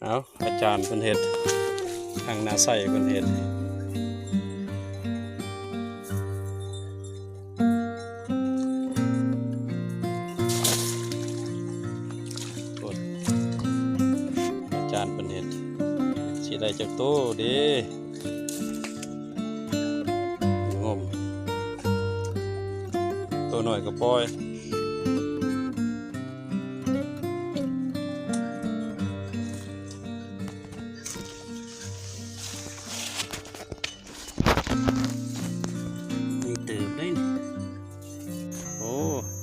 เอาอาจารย์เพิ่นเฮ็ดทางนาใส่เพิ่นเฮ็ดอาจารย์เพิ่นเฮ็ดสิได้จักโตเด้งมตัวน้อยก็ปล่อย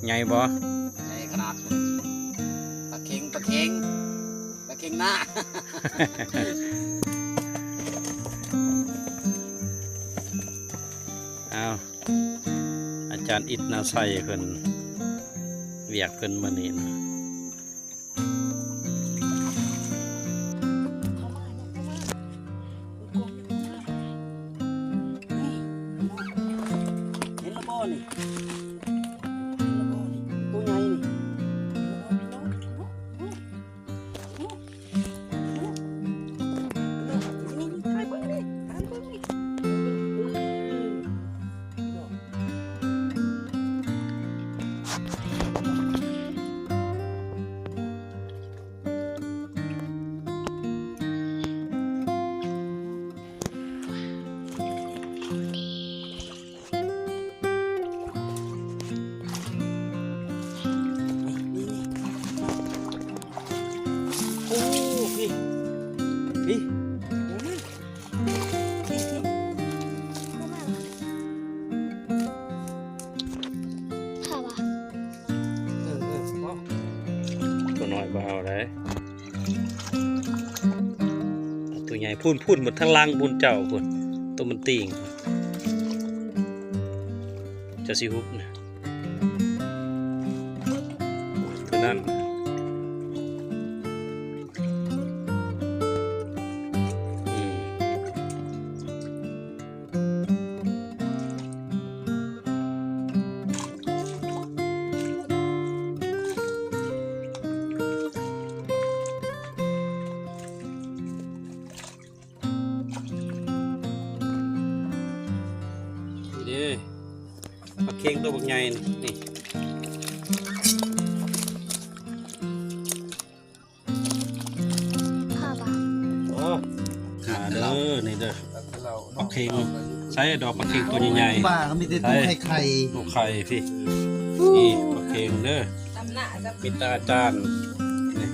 ใหญ่บ่ใหญ่ขนาดปลาเค็งหน้า อ้าวอาจารย์อิฐนาใส่เพิ่นเวียกเพิ่นมื้อนี้นะเห็นแล้วบ่นี่ตัวน้อยบ่เอาได้ตัวใหญ่พูนหมดทั้งล่างบุญเจ้าพุ่นตัวมันติ่งจะสิฮุบนะตัวนั้นปลาเค็งตัวบักใหญ่นี่โอ้ขาเด้อนี่เด้อปลาเค็งใส่ดอกปลาเค็งตัวใหญ่ๆ บ้าเขามีแต่ตัวไข่ ลูกไข่พี่นี่ปลาเค็งเด้อมีตาอาจารย์นี่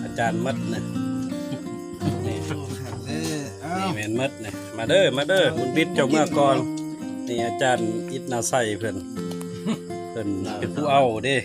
อาจารย์มัดนะนี่ นี่แม่นมัดนะมาเด้อบุญบิดเจ้าเมื่อก่อนนี่อาจารย์อิฐนาใส่เพิ่นเป็นผู้เอาเด้